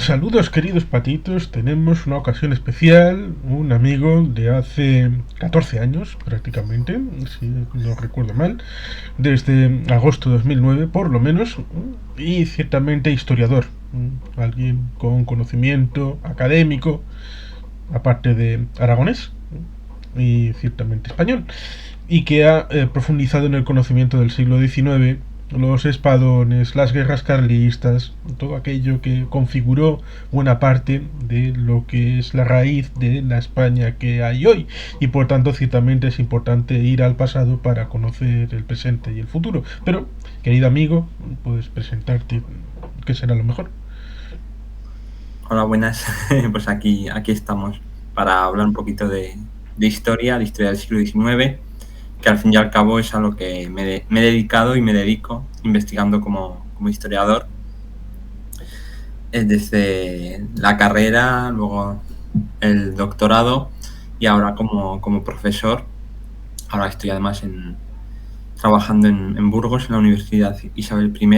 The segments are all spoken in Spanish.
Saludos queridos patitos, tenemos una ocasión especial, un amigo de hace 14 años prácticamente, si no recuerdo mal, desde agosto de 2009 por lo menos, y ciertamente historiador, alguien con conocimiento académico, aparte de aragonés y ciertamente español, y que ha profundizado en el conocimiento del siglo XIX, los espadones, las guerras carlistas, todo aquello que configuró buena parte de lo que es la raíz de la España que hay hoy. Y por tanto, ciertamente es importante ir al pasado para conocer el presente y el futuro. Pero, querido amigo, puedes presentarte, que será lo mejor. Hola, buenas. Pues aquí estamos para hablar un poquito de historia del siglo XIX, que al fin y al cabo es a lo que me he dedicado y me dedico investigando como historiador, desde la carrera, luego el doctorado y ahora como profesor. Ahora estoy además trabajando en Burgos, en la Universidad Isabel I,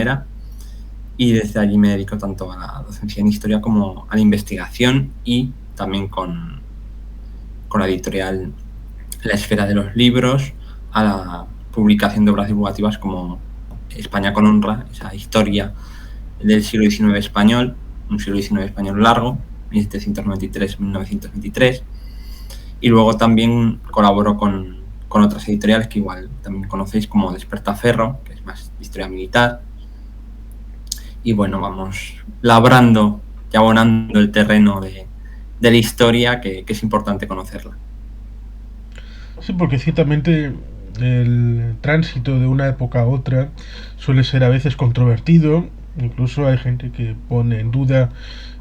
y desde allí me dedico tanto a la docencia en historia como a la investigación y también con la editorial La Esfera de los Libros, a la publicación de obras divulgativas como España con honra, esa historia del siglo XIX español, un siglo XIX español largo, 1793-1923, y luego también colaboro con otras editoriales que igual también conocéis, como Despertaferro, que es más historia militar, y bueno, vamos labrando y abonando el terreno de la historia, que es importante conocerla. Sí, porque ciertamente el tránsito de una época a otra suele ser a veces controvertido. Incluso hay gente que pone en duda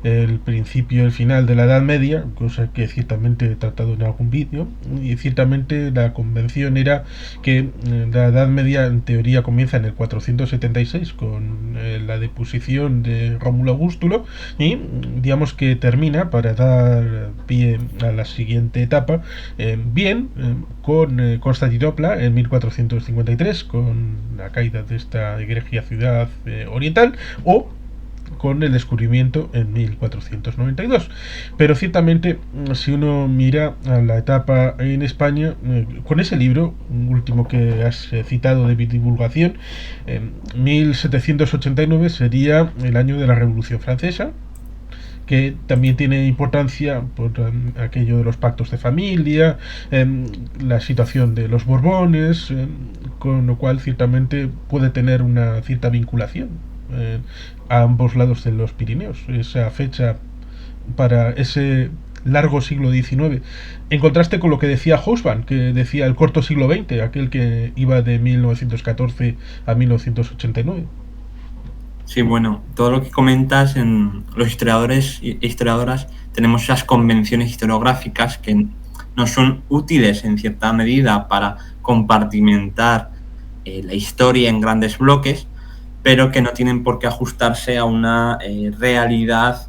el principio y el final de la Edad Media, cosa que ciertamente he tratado en algún vídeo. Y ciertamente la convención era que la Edad Media en teoría comienza en el 476 con la deposición de Rómulo Augustulo y digamos que termina para dar pie a la siguiente etapa bien con Constantinopla en 1453 con la caída de esta egregia ciudad oriental o con el descubrimiento en 1492. Pero ciertamente, si uno mira a la etapa en España, con ese libro, un último que has citado de divulgación, 1789 sería el año de la Revolución Francesa, que también tiene importancia por aquello de los pactos de familia, la situación de los Borbones, con lo cual ciertamente puede tener una cierta vinculación a ambos lados de los Pirineos. Esa fecha para ese largo siglo XIX, en contraste con lo que decía Hobsbawm, que decía el corto siglo XX, aquel que iba de 1914 a 1989. Sí, bueno, todo lo que comentas, en los historiadores e historiadoras tenemos esas convenciones historiográficas que nos son útiles en cierta medida para compartimentar la historia en grandes bloques, pero que no tienen por qué ajustarse a una realidad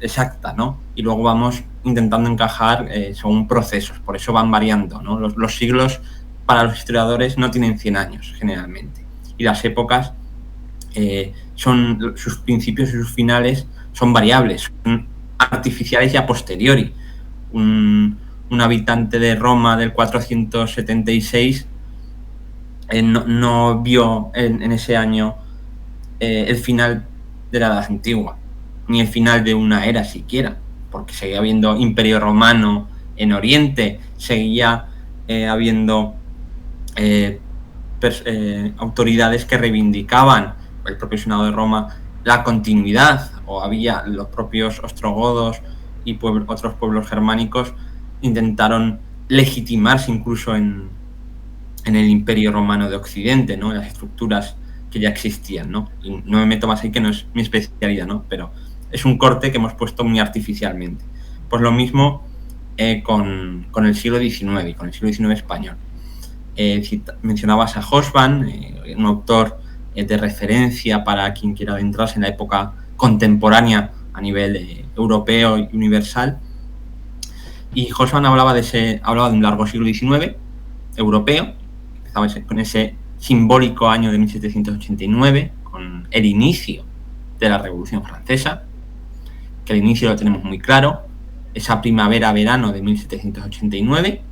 exacta, ¿no? Y luego vamos intentando encajar según procesos, por eso van variando, ¿no? Los siglos para los historiadores no tienen 100 años generalmente, y las épocas, sus principios y sus finales son variables, son artificiales y a posteriori. Un habitante de Roma del 476 no vio en ese año el final de la Edad Antigua, ni el final de una era siquiera, porque seguía habiendo Imperio Romano en Oriente, seguía habiendo autoridades que reivindicaban, el propio Senado de Roma, la continuidad, o había los propios ostrogodos y otros pueblos germánicos intentaron legitimarse incluso en el Imperio Romano de Occidente, ¿no? En las estructuras que ya existían, ¿no? Y no me meto más ahí, que no es mi especialidad, ¿no? Pero es un corte que hemos puesto muy artificialmente. Pues lo mismo con el siglo XIX, con el siglo XIX español. Mencionabas a Hobsbawm, un autor de referencia para quien quiera adentrarse en la época contemporánea a nivel europeo y universal. Y Hobsbawm hablaba de un largo siglo XIX europeo, empezaba con ese simbólico año de 1789, con el inicio de la Revolución Francesa, que el inicio lo tenemos muy claro, esa primavera-verano de 1789,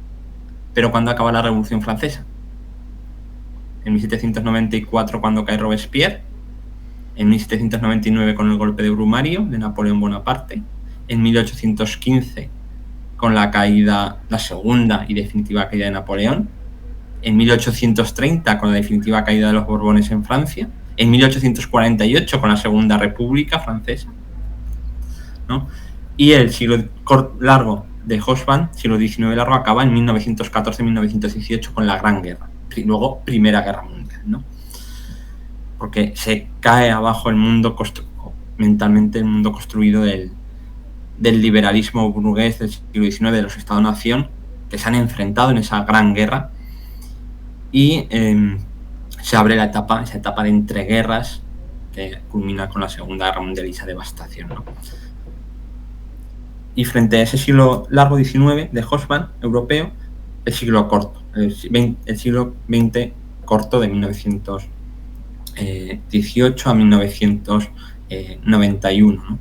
pero ¿cuándo acaba la Revolución Francesa? En 1794, cuando cae Robespierre, en 1799 con el golpe de Brumario de Napoleón Bonaparte, en 1815 con la segunda y definitiva caída de Napoleón, en 1830 con la definitiva caída de los Borbones en Francia, en 1848 con la Segunda República Francesa, ¿no? Y el siglo largo de Hobsbawm, siglo XIX largo, acaba en 1914-1918 con la Gran Guerra, y luego Primera Guerra Mundial, ¿no? Porque se cae abajo el mundo mentalmente, el mundo construido del liberalismo burgués del siglo XIX, de los Estados-nación, que se han enfrentado en esa gran guerra, y se abre esa etapa de entreguerras que culmina con la Segunda Guerra Mundial y esa devastación, ¿no? Y frente a ese siglo largo XIX de Hobsbawm europeo, el siglo corto, el siglo XX corto de 1918 a 1991, ¿no?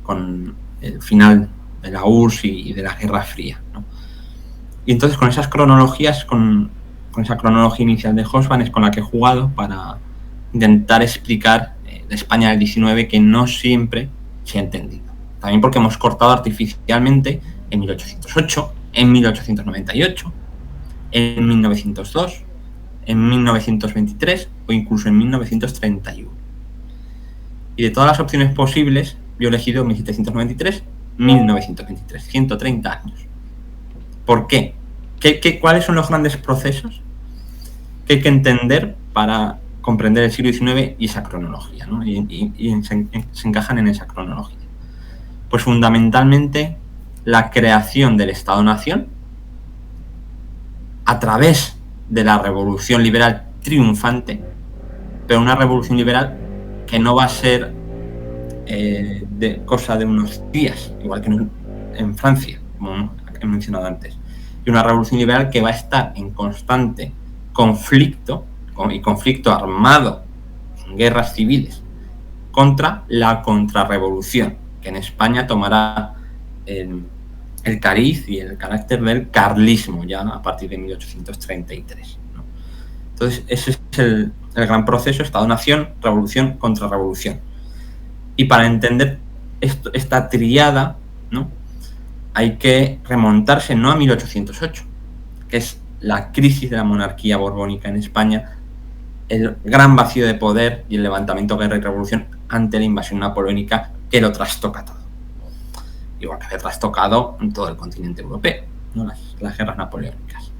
Con el final de la URSS y de la Guerra Fría, ¿no? Y entonces con esas cronologías, con esa cronología inicial de Hobsbawm es con la que he jugado para intentar explicar la España del 19 que no siempre se ha entendido. También porque hemos cortado artificialmente en 1808, en 1898, en 1902, en 1923 o incluso en 1931. Y de todas las opciones posibles, yo he elegido 1793, 1923, 130 años. ¿Por qué? ¿Cuáles son los grandes procesos que hay que entender para comprender el siglo XIX y esa cronología, ¿no? Y se encajan en esa cronología? Pues fundamentalmente la creación del Estado-nación a través de la revolución liberal triunfante, pero una revolución liberal que no va a ser cosa de unos días, igual que en Francia, como he mencionado antes, y una revolución liberal que va a estar en constante conflicto y conflicto armado en guerras civiles contra la contrarrevolución, que en España tomará el cariz y el carácter del carlismo ya a partir de 1833, ¿no? Entonces ese es el gran proceso: Estado-nación, revolución, contrarrevolución. Y para entender esta triada, ¿no?, hay que remontarse no a 1808, que es la crisis de la monarquía borbónica en España, el gran vacío de poder y el levantamiento, guerra y revolución ante la invasión napoleónica que lo trastoca todo. Igual que había trastocado en todo el continente europeo, ¿no?, las guerras napoleónicas.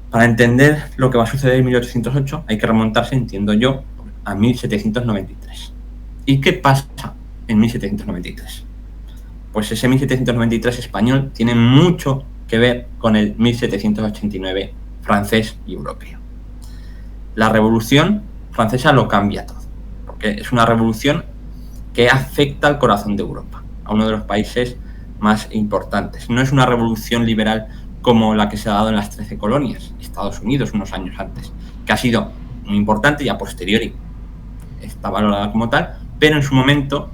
Para entender lo que va a suceder en 1808 hay que remontarse, entiendo yo, a 1793. ¿Y qué pasa en 1793? Pues ese 1793 español tiene mucho que ver con el 1789 francés y europeo. La revolución francesa lo cambia todo, porque es una revolución que afecta al corazón de Europa, a uno de los países más importantes. No es una revolución liberal como la que se ha dado en las 13 colonias, Estados Unidos, unos años antes, que ha sido muy importante y a posteriori está valorada como tal, pero en su momento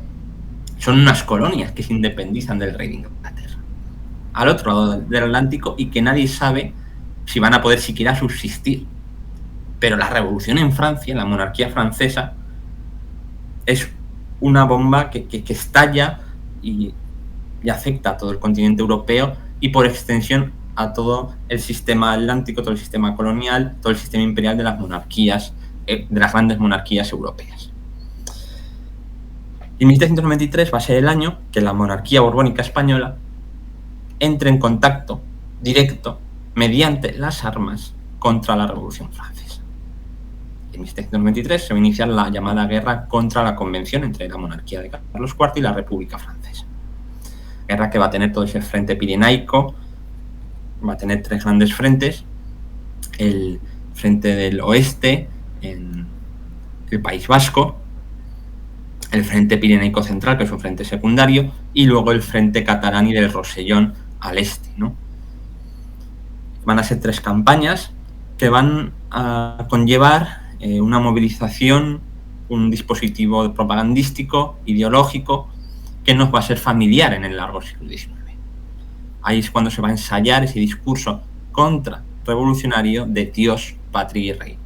son unas colonias que se independizan del rey de Inglaterra, al otro lado del Atlántico, y que nadie sabe si van a poder siquiera subsistir. Pero la revolución en Francia, la monarquía francesa, es una bomba que estalla y afecta a todo el continente europeo y por extensión a todo el sistema atlántico, todo el sistema colonial, todo el sistema imperial de las monarquías, de las grandes monarquías europeas. Y 1793 va a ser el año que la monarquía borbónica española entre en contacto directo mediante las armas contra la Revolución Francesa. En 1793 se va a iniciar la llamada guerra contra la convención entre la monarquía de Carlos IV y la República Francesa. Guerra que va a tener todo ese frente pirenaico, va a tener tres grandes frentes: el frente del oeste en el País Vasco, el frente pirenaico central, que es un frente secundario, y luego el frente catalán y del Rosellón al este, ¿no? Van a ser tres campañas que van a conllevar una movilización, un dispositivo propagandístico, ideológico, que nos va a ser familiar en el largo siglo XIX. Ahí es cuando se va a ensayar ese discurso contrarrevolucionario de Dios, patria y rey.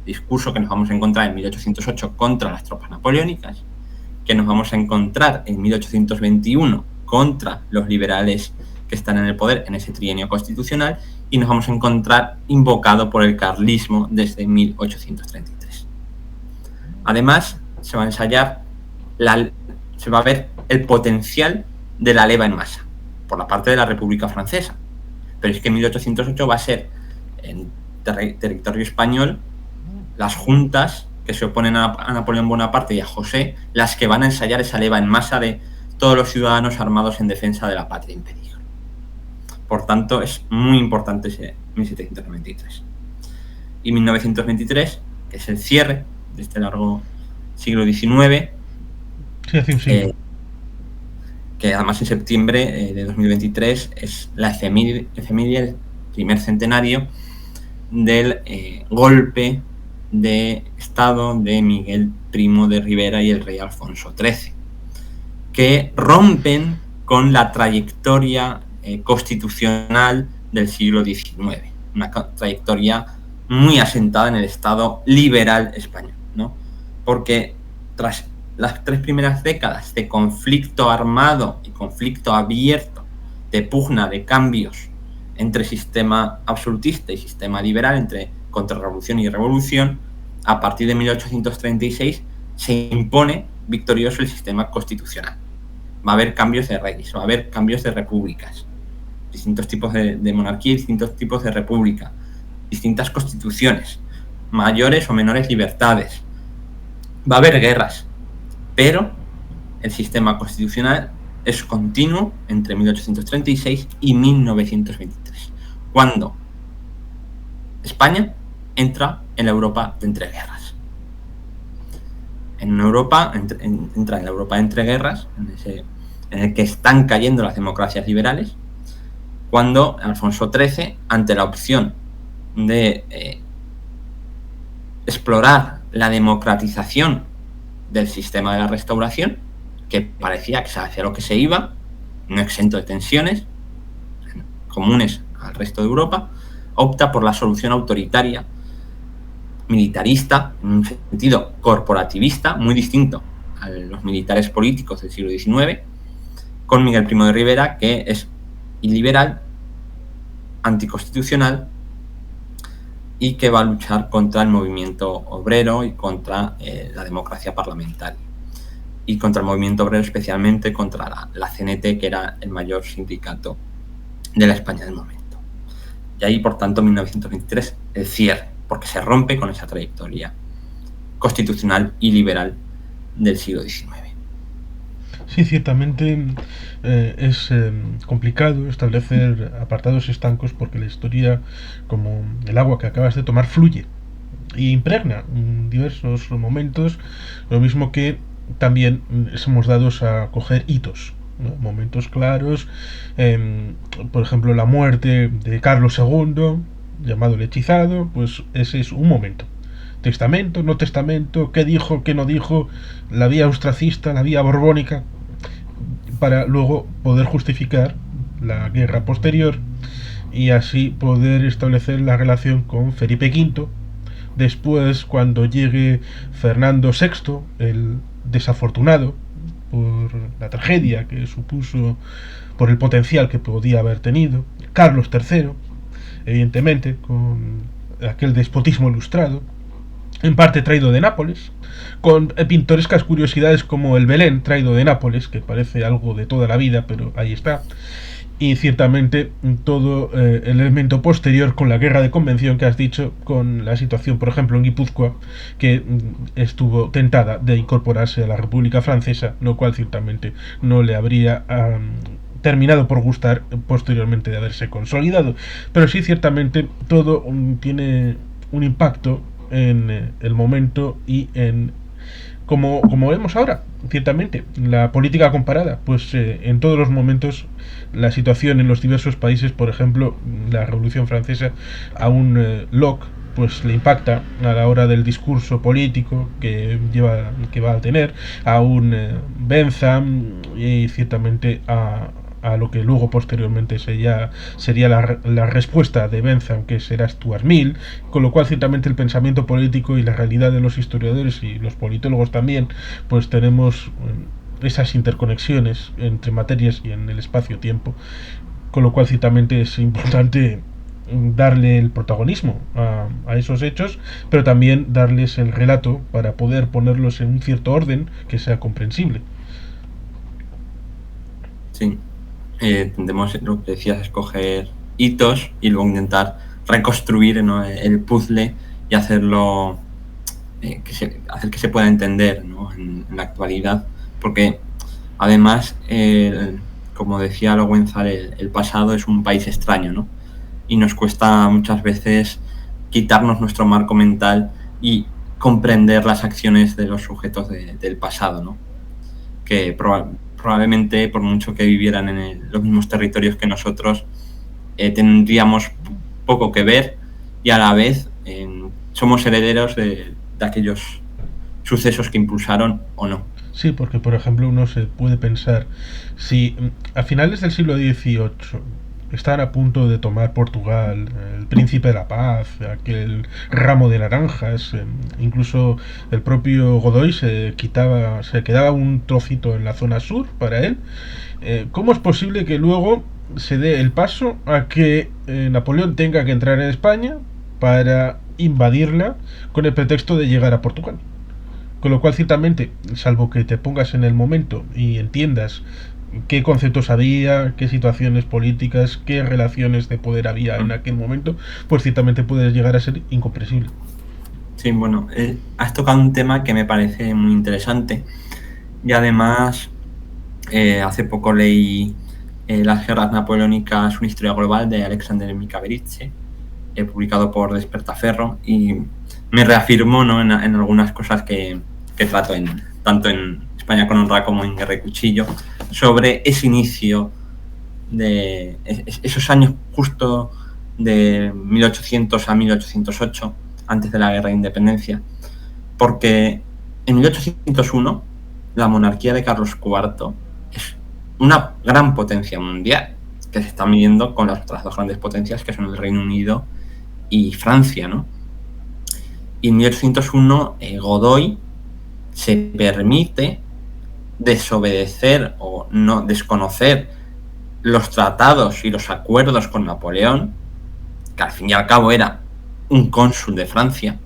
Discurso que nos vamos a encontrar en 1808 contra las tropas napoleónicas, que nos vamos a encontrar en 1821 contra los liberales que están en el poder en ese trienio constitucional, y nos vamos a encontrar invocado por el carlismo desde 1833. Además, se va a ensayar, se va a ver el potencial de la leva en masa por la parte de la República Francesa. Pero es que en 1808 va a ser en territorio español las juntas que se oponen a Napoleón Bonaparte y a José las que van a ensayar esa leva en masa de todos los ciudadanos armados en defensa de la patria en peligro. Por tanto, es muy importante ese 1793. Y 1923, que es el cierre de este largo siglo XIX, sí, hace un siglo. Que además en septiembre de 2023 es la efeméride, el primer centenario del golpe de Estado de Miguel Primo de Rivera y el rey Alfonso XIII, que rompen con la trayectoria constitucional del siglo XIX, una trayectoria muy asentada en el Estado liberal español, ¿no? Porque tras las 3 primeras décadas de conflicto armado y conflicto abierto, de pugna de cambios entre sistema absolutista y sistema liberal, entre contrarrevolución y revolución, a partir de 1836 se impone victorioso el sistema constitucional. Va a haber cambios de reyes, va a haber cambios de repúblicas, distintos tipos de monarquía y distintos tipos de república, distintas constituciones, mayores o menores libertades. Va a haber guerras, pero el sistema constitucional es continuo entre 1836 y 1923, cuando España entra en la Europa de entreguerras. Entra en la Europa de entreguerras, en el que están cayendo las democracias liberales, cuando Alfonso XIII, ante la opción de explorar la democratización del sistema de la Restauración, que parecía que se hacía lo que se iba, no exento de tensiones comunes al resto de Europa, opta por la solución autoritaria, militarista, en un sentido corporativista, muy distinto a los militares políticos del siglo XIX, con Miguel Primo de Rivera, que es iliberal, anticonstitucional, y que va a luchar contra el movimiento obrero y contra la democracia parlamentaria. Y contra el movimiento obrero, especialmente contra la CNT, que era el mayor sindicato de la España del momento. Y ahí, por tanto, 1923, el cierre, porque se rompe con esa trayectoria constitucional y liberal del siglo XIX. Sí, ciertamente es complicado establecer apartados estancos, porque la historia, como el agua que acabas de tomar, fluye y impregna diversos momentos, lo mismo que también somos dados a coger hitos, ¿no? Momentos claros, por ejemplo, la muerte de Carlos II, llamado el hechizado, pues ese es un momento. Testamento, no testamento, qué dijo, qué no dijo, la vía austracista, la vía borbónica, para luego poder justificar la guerra posterior y así poder establecer la relación con Felipe V. Después, cuando llegue Fernando VI, el desafortunado por la tragedia que supuso, por el potencial que podía haber tenido, Carlos III, evidentemente, con aquel despotismo ilustrado, en parte traído de Nápoles, con pintorescas curiosidades como el Belén traído de Nápoles, que parece algo de toda la vida, pero ahí está. Y ciertamente todo el elemento posterior, con la guerra de convención que has dicho, con la situación, por ejemplo, en Guipúzcoa, que estuvo tentada de incorporarse a la República Francesa, lo cual ciertamente no le habría terminado por gustar posteriormente de haberse consolidado. Pero sí, ciertamente todo tiene un impacto en el momento y en como vemos ahora. Ciertamente la política comparada, pues en todos los momentos la situación en los diversos países, por ejemplo la Revolución Francesa, a un Locke, pues le impacta a la hora del discurso político que va a tener a un Bentham y ciertamente a lo que luego posteriormente sería la respuesta de Bentham, que será Stuart Mill, con lo cual ciertamente el pensamiento político y la realidad de los historiadores y los politólogos también, pues tenemos esas interconexiones entre materias y en el espacio-tiempo, con lo cual ciertamente es importante darle el protagonismo a esos hechos, pero también darles el relato para poder ponerlos en un cierto orden que sea comprensible. Sí, tendemos, lo que decías, escoger hitos y luego intentar reconstruir, ¿no?, el puzzle y hacerlo, hacer que se pueda entender, ¿no?, en la actualidad, porque además, como decía Lowenthal, el pasado es un país extraño, ¿no?, y nos cuesta muchas veces quitarnos nuestro marco mental y comprender las acciones de los sujetos del pasado, ¿no?, que probablemente, por mucho que vivieran en los mismos territorios que nosotros, tendríamos poco que ver, y a la vez somos herederos de aquellos sucesos que impulsaron o no. Sí, porque por ejemplo uno se puede pensar, si a finales del siglo XVIII están a punto de tomar Portugal, el príncipe de la paz, aquel ramo de naranjas, incluso el propio Godoy se quedaba un trocito en la zona sur para él, ¿cómo es posible que luego se dé el paso a que Napoleón tenga que entrar en España para invadirla con el pretexto de llegar a Portugal? Con lo cual, ciertamente, salvo que te pongas en el momento y entiendas qué conceptos había, qué situaciones políticas, qué relaciones de poder había en aquel momento, pues ciertamente puede llegar a ser incomprensible. Sí, bueno, has tocado un tema que me parece muy interesante, y además hace poco leí Las guerras napoleónicas, una historia global, de Alexander Micaverice, publicado por Despertaferro, y me reafirmó, ¿no?, en algunas cosas que trato tanto en España con honra como en Guerra y Cuchillo, sobre ese inicio de esos años justo de 1800 a 1808, antes de la Guerra de Independencia, porque en 1801 la monarquía de Carlos IV es una gran potencia mundial, que se está midiendo con las otras dos grandes potencias, que son el Reino Unido y Francia, ¿no? Y en 1801 Godoy se permite desobedecer o no desconocer los tratados y los acuerdos con Napoleón, que al fin y al cabo era un cónsul de Francia,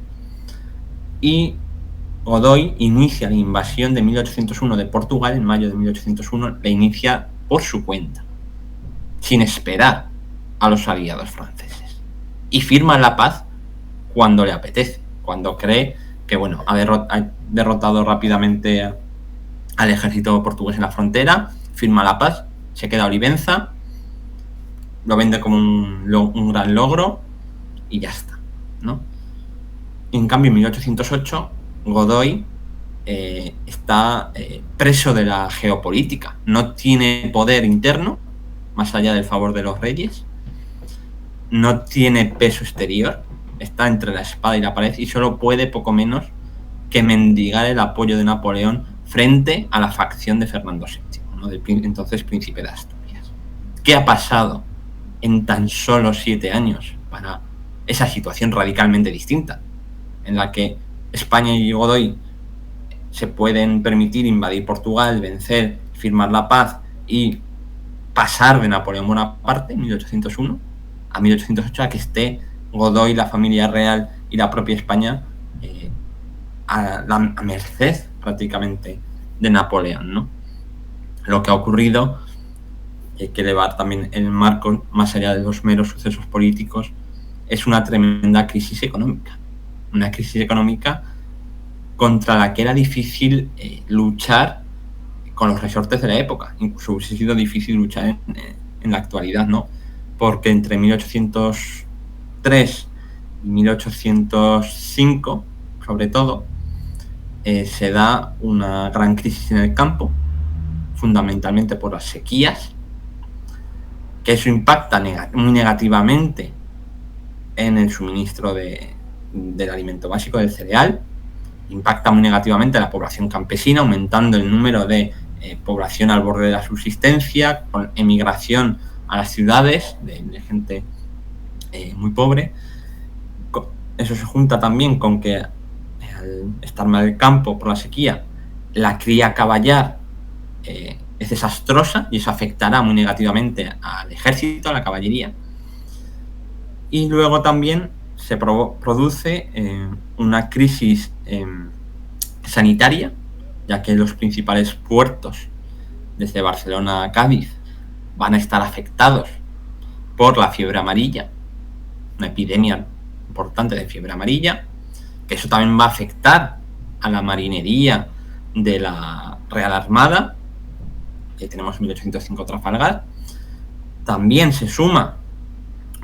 y Godoy inicia la invasión de 1801 de Portugal. En mayo de 1801 la inicia por su cuenta, sin esperar a los aliados franceses, y firma la paz cuando le apetece, cuando cree que, bueno, ha derrotado rápidamente al ejército portugués en la frontera, firma la paz, se queda Olivenza, lo vende como un gran logro y ya está, ¿no? En cambio, en 1808 Godoy está preso de la geopolítica, no tiene poder interno más allá del favor de los reyes, no tiene peso exterior, está entre la espada y la pared, y solo puede poco menos que mendigar el apoyo de Napoleón frente a la facción de Fernando VII, ¿no?, del entonces príncipe de Asturias. ¿Qué ha pasado en tan solo 7 años para esa situación radicalmente distinta, en la que España y Godoy se pueden permitir invadir Portugal, vencer, firmar la paz y pasar de Napoleón Bonaparte en 1801 a 1808 a que esté Godoy, la familia real y la propia España a merced prácticamente de Napoleón, ¿no? Lo que ha ocurrido, hay que elevar también el marco más allá de los meros sucesos políticos, es una tremenda crisis económica. Una crisis económica contra la que era difícil luchar con los resortes de la época. Incluso hubiese sido difícil luchar en la actualidad, ¿no? Porque entre 1803 y 1805, sobre todo, se da una gran crisis en el campo, fundamentalmente por las sequías, que eso impacta muy negativamente en el suministro de del alimento básico, del cereal, impacta muy negativamente a la población campesina, aumentando el número de población al borde de la subsistencia, con emigración a las ciudades de gente muy pobre. Eso se junta también con que al estar mal el campo por la sequía, la cría caballar es desastrosa y eso afectará muy negativamente al ejército, a la caballería. Y luego también se produce una crisis sanitaria, ya que los principales puertos, desde Barcelona a Cádiz, van a estar afectados por la fiebre amarilla, una epidemia importante de fiebre amarilla, que eso también va a afectar a la marinería de la Real Armada, que tenemos 1805 Trafalgar. También se suma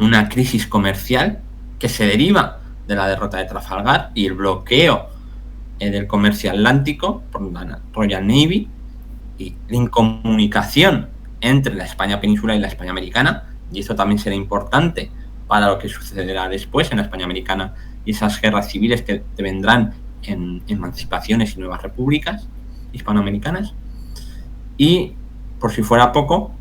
una crisis comercial que se deriva de la derrota de Trafalgar y el bloqueo del comercio atlántico por la Royal Navy y la incomunicación entre la España peninsular y la España americana, y esto también será importante para lo que sucederá después en la España americana y esas guerras civiles que vendrán en emancipaciones y nuevas repúblicas hispanoamericanas. Y, por si fuera poco,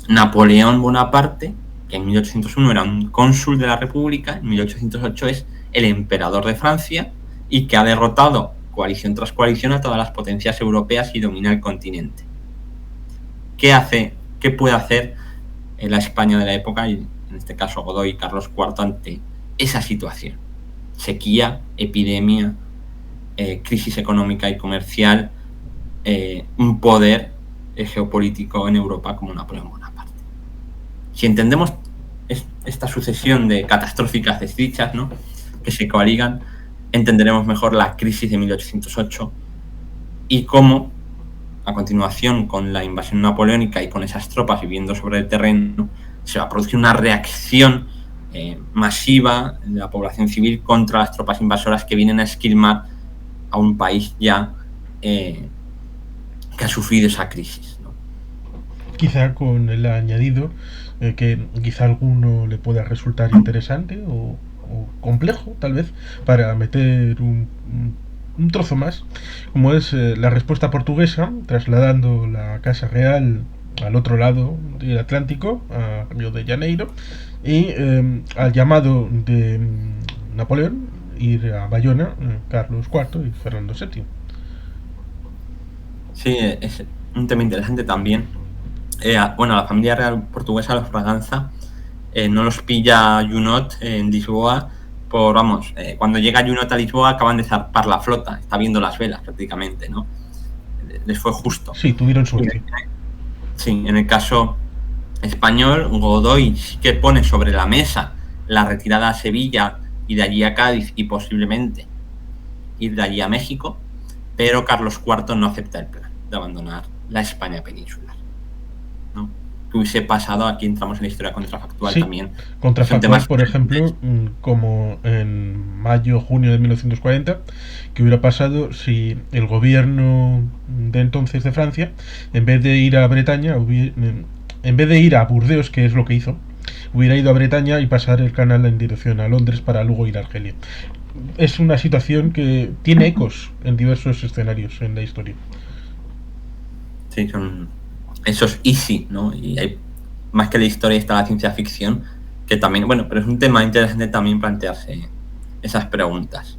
Napoleón Bonaparte, que en 1801 era un cónsul de la República, en 1808 es el emperador de Francia y que ha derrotado coalición tras coalición a todas las potencias europeas y domina el continente. ¿Qué puede hacer la España de la época, y en este caso Godoy y Carlos IV, ante esa situación? Sequía, epidemia, crisis económica y comercial, un poder geopolítico en Europa como Napoleón Bonaparte. Si entendemos esta sucesión de catastróficas desdichas, ¿no?, que se coaligan, entenderemos mejor la crisis de 1808 y cómo, a continuación, con la invasión napoleónica y con esas tropas viviendo sobre el terreno, se va a producir una reacción masiva de la población civil contra las tropas invasoras que vienen a esquilmar a un país ya que ha sufrido esa crisis, ¿no? Quizá con el añadido que quizá a alguno le pueda resultar interesante o complejo, tal vez, para meter un trozo más, como es la respuesta portuguesa, trasladando la Casa Real al otro lado del Atlántico, a Río de Janeiro, y al llamado de Napoleón, ir a Bayona, Carlos IV y Fernando VII. Sí, es un tema interesante también. Bueno, la familia real portuguesa, los Braganza, no los pilla Junot en Lisboa cuando llega Junot a Lisboa acaban de zarpar la flota, está viendo las velas prácticamente, ¿no? Les fue justo. Sí, tuvieron suerte. Sí, en el caso español, Godoy sí que pone sobre la mesa la retirada a Sevilla y de allí a Cádiz y posiblemente ir de allí a México, pero Carlos IV no acepta el plan de abandonar la España peninsular, ¿no? Que hubiese pasado, aquí entramos en la historia contrafactual, sí, también. Contrafactual, por ejemplo, como en mayo-junio de 1940, que hubiera pasado si el gobierno de entonces de Francia, en vez de ir a Bretaña, en vez de ir a Burdeos, que es lo que hizo, hubiera ido a Bretaña y pasar el canal en dirección a Londres para luego ir a Argelia. Es una situación que tiene ecos en diversos escenarios en la historia. Sí, son esos easy, ¿no? Y hay más que la historia está la ciencia ficción, que también, bueno, pero es un tema interesante también plantearse esas preguntas.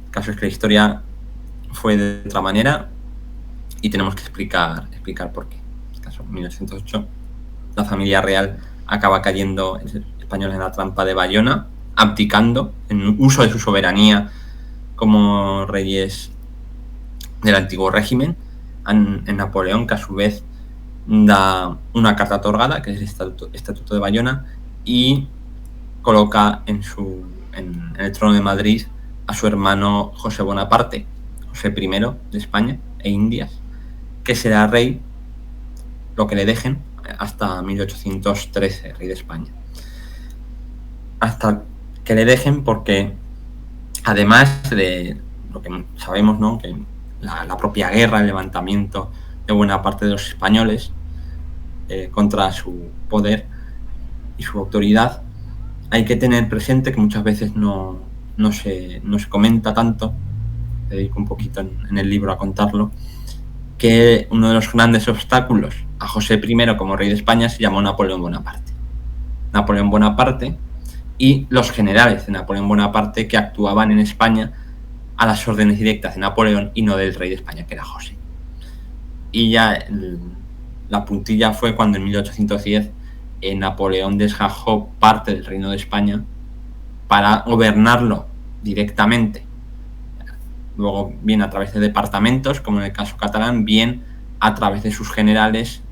El caso es que la historia fue de otra manera y tenemos que explicar por qué. En el caso, en 1908, la familia real acaba cayendo españoles en la trampa de Bayona, abdicando en uso de su soberanía como reyes del antiguo régimen, en Napoleón, que a su vez da una carta otorgada, que es el Estatuto de Bayona, y coloca en el trono de Madrid a su hermano José Bonaparte, José I de España e Indias, que será rey, lo que le dejen, hasta 1813, rey de España. Hasta que le dejen, porque además de lo que sabemos, ¿no?, que la propia guerra, el levantamiento de buena parte de los españoles contra su poder y su autoridad, hay que tener presente que muchas veces no se comenta tanto, me dedico un poquito en el libro a contarlo, que uno de los grandes obstáculos a José I como rey de España se llamó Napoleón Bonaparte. Napoleón Bonaparte y los generales de Napoleón Bonaparte que actuaban en España a las órdenes directas de Napoleón y no del rey de España, que era José. Y ya la puntilla fue cuando en 1810 Napoleón desgajó parte del reino de España para gobernarlo directamente. Luego bien a través de departamentos, como en el caso catalán, bien a través de sus generales,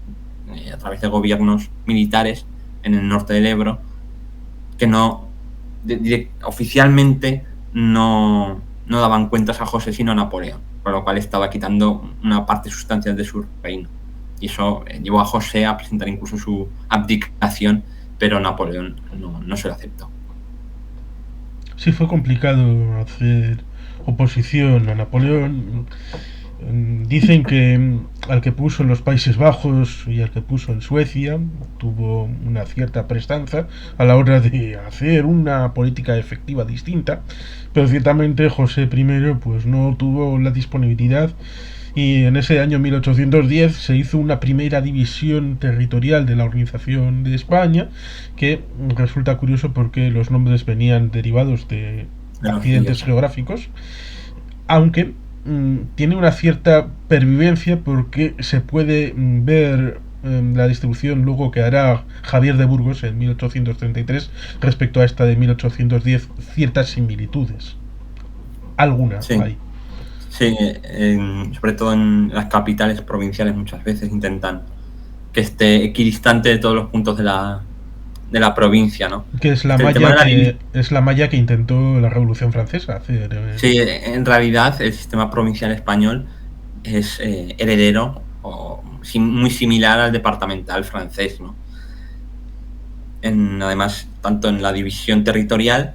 a través de gobiernos militares en el norte del Ebro, que oficialmente no daban cuentas a José sino a Napoleón, por lo cual estaba quitando una parte sustancial de su reino. Y eso llevó a José a presentar incluso su abdicación, pero Napoleón no se lo aceptó. Sí, fue complicado hacer oposición a Napoleón. Dicen que al que puso en los Países Bajos y al que puso en Suecia tuvo una cierta prestanza a la hora de hacer una política efectiva distinta, pero ciertamente José I pues no tuvo la disponibilidad, y en ese año 1810 se hizo una primera división territorial de la organización de España, que resulta curioso porque los nombres venían derivados de accidentes geográficos, aunque tiene una cierta pervivencia porque se puede ver la distribución luego que hará Javier de Burgos en 1833 respecto a esta de 1810 ciertas similitudes. Algunas hay. Sí, sobre todo en las capitales provinciales muchas veces intentan que esté equidistante de todos los puntos de la provincia, ¿no? Que es la malla que intentó la Revolución Francesa hacer. Sí, en realidad el sistema provincial español es heredero o muy similar al departamental francés, ¿no? Además, tanto en la división territorial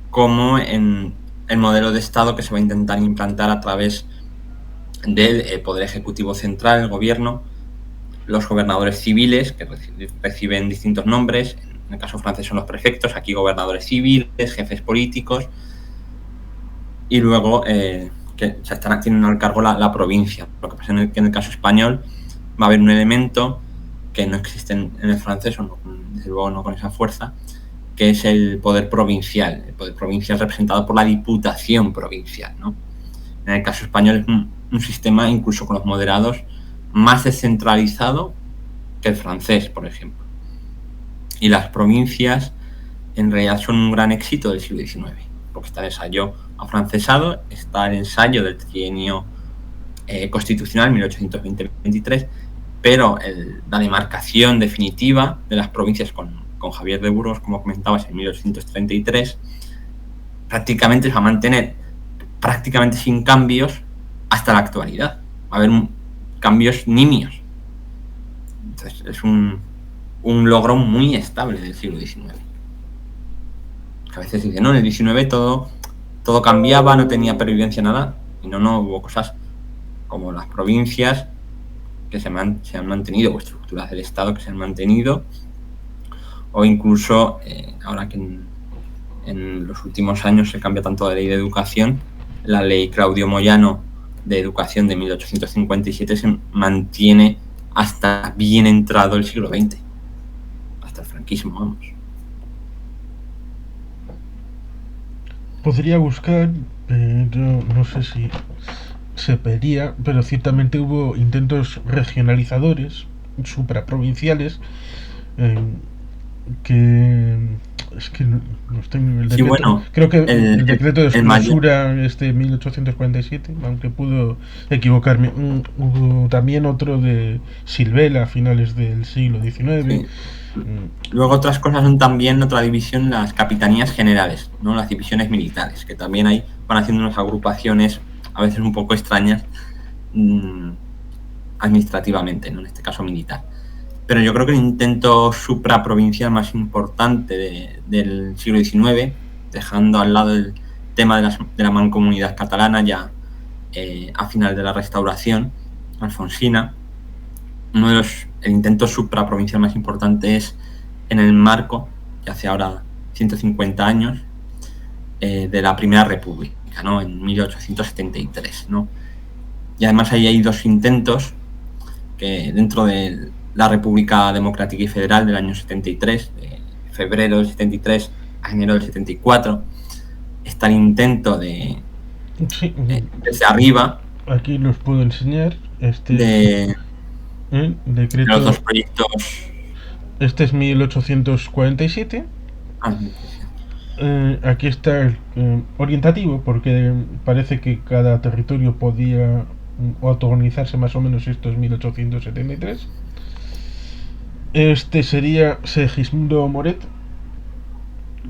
como en el modelo de Estado que se va a intentar implantar a través del Poder Ejecutivo Central, el gobierno, los gobernadores civiles, que reciben distintos nombres. En el caso francés son los prefectos, aquí gobernadores civiles, jefes políticos, y luego que tienen al cargo la provincia. Lo que pasa es que en el caso español va a haber un elemento que no existe en el francés, o no, desde luego no con esa fuerza, que es el poder provincial. El poder provincial representado por la Diputación Provincial, ¿no? En el caso español es un sistema, incluso con los moderados, más descentralizado que el francés, por ejemplo. Y las provincias en realidad son un gran éxito del siglo XIX, porque está el ensayo afrancesado, está el ensayo del trienio constitucional 1820-23, pero la demarcación definitiva de las provincias con Javier de Burgos, como comentabas, en 1833, prácticamente se va a mantener prácticamente sin cambios hasta la actualidad. Va a haber cambios nimios. Entonces es un logro muy estable del siglo XIX. A veces se dice, no, en el XIX todo cambiaba, no tenía pervivencia nada. Y no, hubo cosas como las provincias que se han mantenido, o estructuras del Estado que se han mantenido, o incluso ahora que en los últimos años se cambia tanto la ley de educación, la ley Claudio Moyano de educación de 1857 se mantiene hasta bien entrado el siglo XX, hasta el franquismo, vamos. Podría buscar, pero no sé si se pedía, pero ciertamente hubo intentos regionalizadores, supraprovinciales, que es que no estoy en el decreto. Sí, bueno, creo que el decreto de clausura 1847, aunque pudo equivocarme. Hubo también otro de Silvela a finales del siglo XIX. Sí. Luego otras cosas son también otra división, las capitanías generales, ¿no? Las divisiones militares, que también ahí van haciendo unas agrupaciones a veces un poco extrañas administrativamente, ¿no? En este caso militar. Pero yo creo que el intento supraprovincial más importante del siglo XIX, dejando al lado el tema de la mancomunidad catalana ya a final de la Restauración alfonsina, el intento supraprovincial más importante es en el marco que hace ahora 150 años de la Primera República, ¿no? En 1873, ¿no? Y además ahí hay dos intentos que dentro de la República Democrática y Federal del año 73, de febrero del 73 a enero del 74, está el intento de Sí, desde arriba aquí los puedo enseñar. de Decreto. los dos proyectos. Este es 1847. Aquí está el orientativo, porque parece que cada territorio podía autoorganizarse más o menos. Esto es 1873. Este sería Segismundo Moret,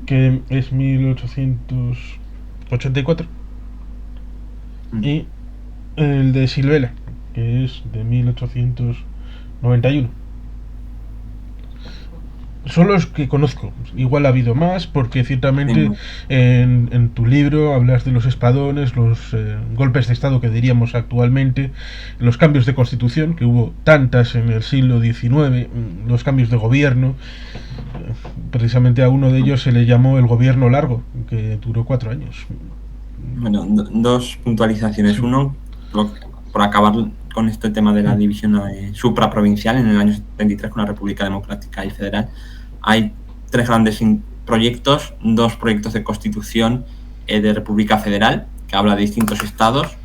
que es 1884. Y el de Silvela, que es de 1891. Son los que conozco. Igual ha habido más, porque ciertamente en tu libro hablas de los espadones, los golpes de Estado que diríamos actualmente, los cambios de constitución, que hubo tantas en el siglo XIX, los cambios de gobierno. Precisamente a uno de ellos se le llamó el gobierno largo, que duró 4 años. Bueno, dos puntualizaciones. Sí. Uno, por acabar con este tema de la división supraprovincial, en el año 73 con la República Democrática y Federal, hay 3 grandes proyectos, 2 proyectos de constitución de República Federal, que habla de distintos estados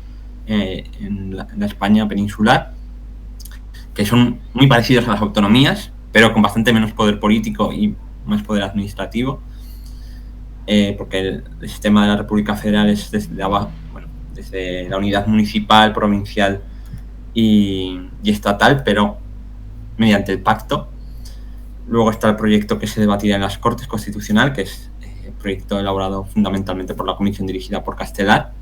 en la España peninsular, que son muy parecidos a las autonomías, pero con bastante menos poder político y más poder administrativo, porque el sistema de la República Federal es desde abajo, bueno, desde la unidad municipal, provincial y estatal, pero mediante el pacto. Luego está el proyecto que se debatirá en las Cortes Constitucional, que es el proyecto elaborado fundamentalmente por la comisión dirigida por Castelar.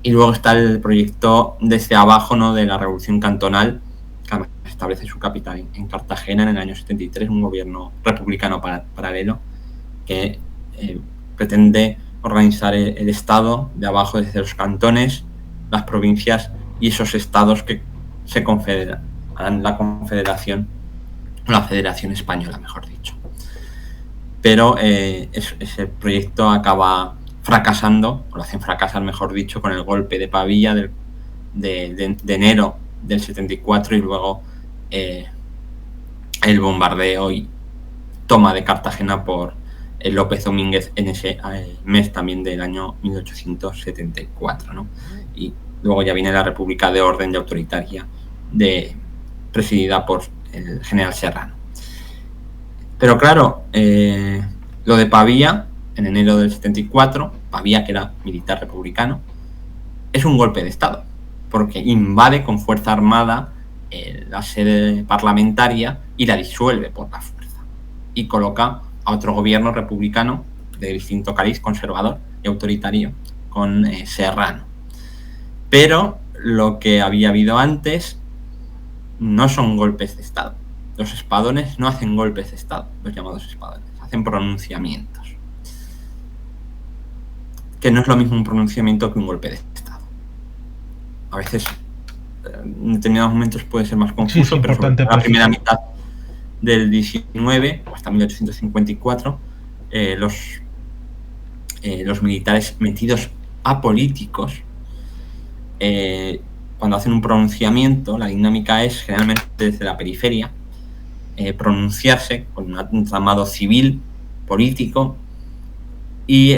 Y luego está el proyecto desde abajo, ¿no?, de la Revolución Cantonal, que establece su capital en Cartagena en el año 73, un gobierno republicano paralelo que pretende organizar el Estado de abajo, desde los cantones, las provincias y esos estados que se confederan, la Confederación, la Federación Española, mejor dicho. Pero ese proyecto acaba fracasando, o lo hacen fracasar, mejor dicho, con el golpe de Pavía de enero del 74 y luego el bombardeo y toma de Cartagena por López Domínguez en ese mes también del año 1874, ¿no? Y luego ya viene la República de Orden y Autoritaria presidida por el general Serrano. Pero claro, lo de Pavía, en enero del 74, Pavía, que era militar republicano, es un golpe de Estado, porque invade con fuerza armada la sede parlamentaria y la disuelve por la fuerza. Y coloca a otro gobierno republicano de distinto cariz, conservador y autoritario, con Serrano. Pero lo que había habido antes no son golpes de Estado. Los espadones no hacen golpes de Estado, los llamados espadones, hacen pronunciamientos. Que no es lo mismo un pronunciamiento que un golpe de Estado. A veces, en determinados momentos puede ser más confuso, sí, pero sobre la primera mitad del 19, o hasta 1854, los militares metidos apolíticos, cuando hacen un pronunciamiento, la dinámica es generalmente desde la periferia, pronunciarse con un entramado civil, político, y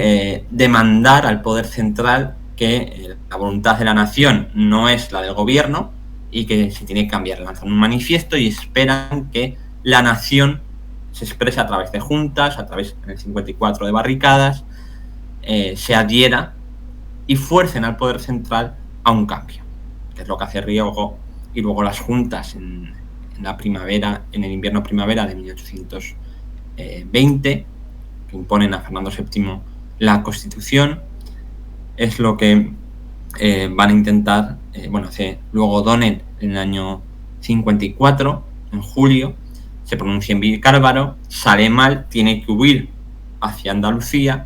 demandar al poder central que la voluntad de la nación no es la del gobierno y que se tiene que cambiar. Lanzan un manifiesto y esperan que la nación se exprese a través de juntas, a través, en el 54, de barricadas, se adhiera y fuercen al poder central a un cambio, que es lo que hace Riego y luego las juntas en la primavera, en el invierno-primavera de 1820, que imponen a Fernando VII la Constitución. Es lo que van a intentar, hace luego O'Donnell en el año 54, en julio, se pronuncia en Vicálvaro, sale mal, tiene que huir hacia Andalucía,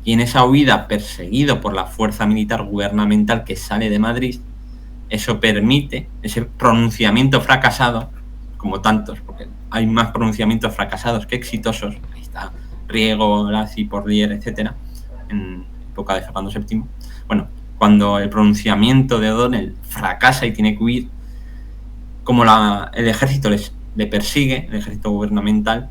y en esa huida, perseguido por la fuerza militar gubernamental que sale de Madrid, eso permite, ese pronunciamiento fracasado, como tantos, porque hay más pronunciamientos fracasados que exitosos, ahí está Riego, Lacy, Porlier, etcétera, en época de Fernando VII. Bueno, cuando el pronunciamiento de O'Donnell fracasa y tiene que huir, como el ejército le persigue, el ejército gubernamental,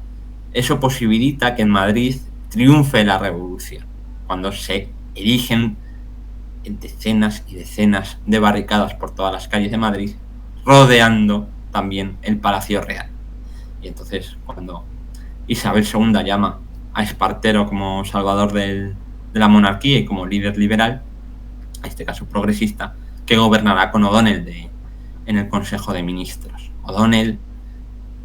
eso posibilita que en Madrid triunfe la revolución, cuando se erigen decenas y decenas de barricadas por todas las calles de Madrid, rodeando también el Palacio Real. Y entonces, cuando Isabel II llama a Espartero como salvador de la monarquía y como líder liberal, en este caso progresista, que gobernará con O'Donnell en el Consejo de Ministros. O'Donnell,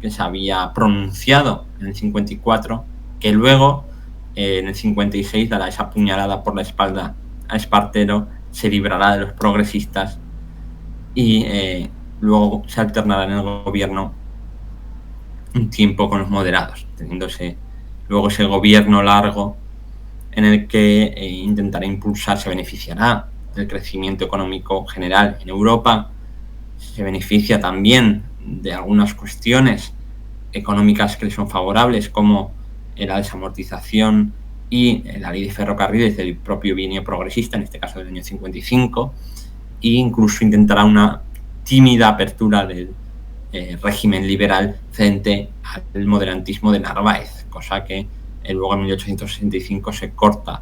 que se había pronunciado en el 54, que luego en el 56 dará esa puñalada por la espalda a Espartero, se librará de los progresistas y luego se alternará en el gobierno un tiempo con los moderados, teniéndose luego ese gobierno largo en el que intentará impulsar, se beneficiará del crecimiento económico general en Europa, se beneficia también de algunas cuestiones económicas que le son favorables, como la desamortización y la ley de ferrocarriles del propio bienio progresista, en este caso del año 55, e incluso intentará una tímida apertura del régimen liberal frente al moderantismo de Narváez, cosa que luego en 1865 se corta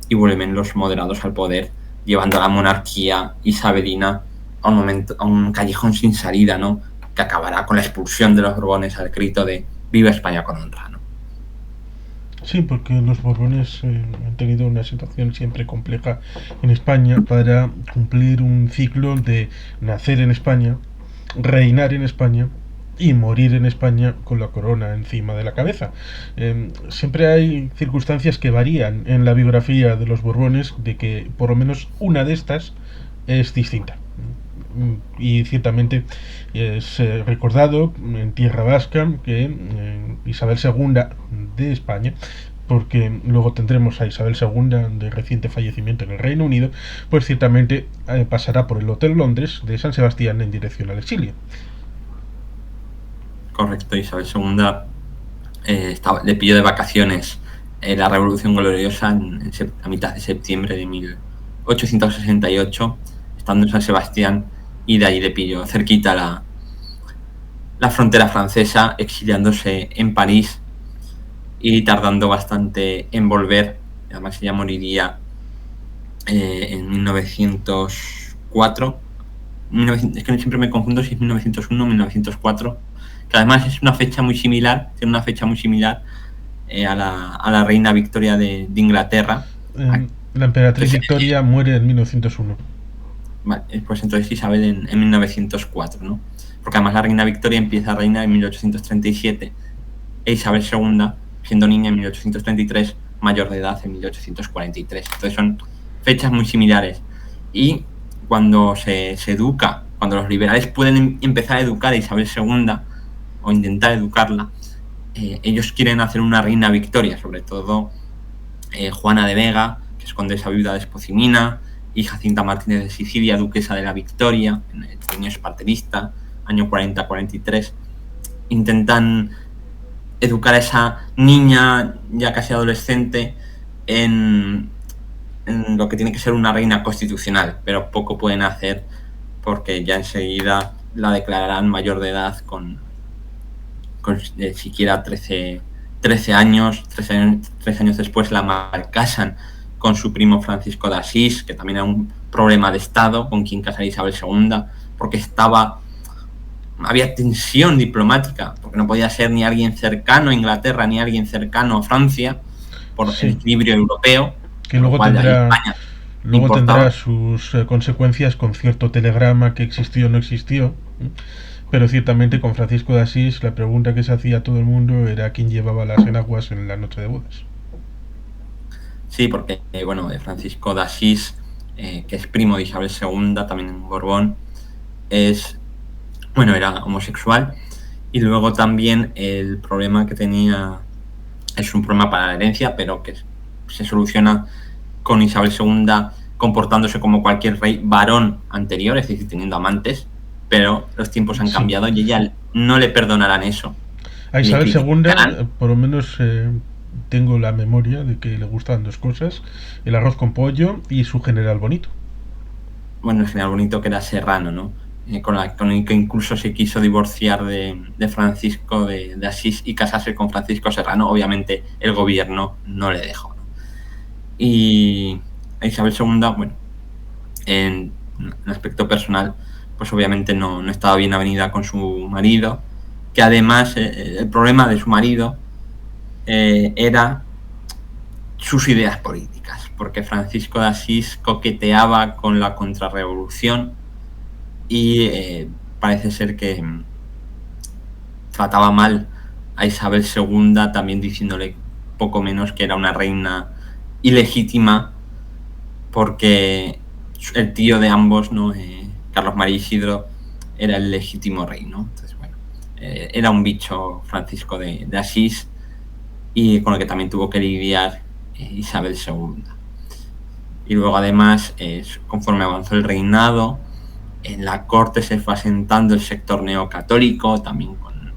y vuelven los moderados al poder, llevando a la monarquía isabelina a un callejón sin salida, ¿no?, que acabará con la expulsión de los Borbones al grito de «Viva España con honra», ¿no? Sí, porque los Borbones han tenido una situación siempre compleja en España para cumplir un ciclo de nacer en España, reinar en España y morir en España con la corona encima de la cabeza. Siempre hay circunstancias que varían en la biografía de los Borbones, de que por lo menos una de estas es distinta. Y ciertamente es recordado en tierra vasca que Isabel II de España, porque luego tendremos a Isabel II de reciente fallecimiento en el Reino Unido, pues ciertamente pasará por el Hotel Londres de San Sebastián en dirección al exilio. Correcto, Isabel II le pilló de vacaciones la Revolución Gloriosa a mitad de septiembre de 1868, estando en San Sebastián, y de ahí le pilló cerquita la frontera francesa, exiliándose en París y tardando bastante en volver. Además ella moriría en 1904. Es que siempre me confundo si es 1901 o 1904, que además es una fecha muy similar, tiene una fecha muy similar a la reina Victoria de Inglaterra. La emperatriz Victoria muere en 1901. Vale, pues entonces Isabel en 1904, ¿no? Porque además la reina Victoria empieza a reinar en 1837 e Isabel II, siendo niña, en 1833, mayor de edad en 1843. Entonces son fechas muy similares. Y cuando se educa, cuando los liberales pueden empezar a educar a Isabel II o intentar educarla, ellos quieren hacer una reina Victoria, sobre todo Juana de Vega, que es condesa viuda de Espocimina, y Jacinta Martínez de Sicilia, duquesa de la Victoria, en el trienio esparterista, año 40-43, intentan educar a esa niña ya casi adolescente en lo que tiene que ser una reina constitucional, pero poco pueden hacer porque ya enseguida la declararán mayor de edad con siquiera 13 años. 3 años después la malcasan con su primo Francisco de Asís, que también era un problema de Estado con quien casar Isabel II, porque había tensión diplomática, porque no podía ser ni alguien cercano a Inglaterra ni alguien cercano a Francia, por el equilibrio europeo. Que luego tendrá sus consecuencias con cierto telegrama que existió o no existió. Pero ciertamente con Francisco de Asís la pregunta que se hacía a todo el mundo era quién llevaba las enaguas en la noche de bodas. Sí, porque Francisco de Asís, que es primo de Isabel II, también en Borbón, era homosexual, y luego también el problema que tenía es un problema para la herencia, pero que se soluciona con Isabel II comportándose como cualquier rey varón anterior, es decir, teniendo amantes, pero los tiempos han cambiado y ella no le perdonarán eso. A Isabel II, por lo menos tengo la memoria de que le gustaban dos cosas, el arroz con pollo y su general bonito. Bueno, el general Bonito, que era serrano, ¿no? Con el que incluso se quiso divorciar de Francisco de Asís y casarse con Francisco Serrano. Obviamente el gobierno no le dejó, ¿no? Y a Isabel II, bueno, en aspecto personal, pues obviamente no estaba bien avenida con su marido, que además el problema de su marido era sus ideas políticas, porque Francisco de Asís coqueteaba con la contrarrevolución y parece ser que trataba mal a Isabel II, también diciéndole poco menos que era una reina ilegítima, porque el tío de ambos, ¿no? Carlos María Isidro, era el legítimo rey, ¿no? Entonces, bueno, era un bicho Francisco de Asís, y con el que también tuvo que lidiar Isabel II. Y luego, además, conforme avanzó el reinado, en la corte se fue asentando el sector neocatólico, también con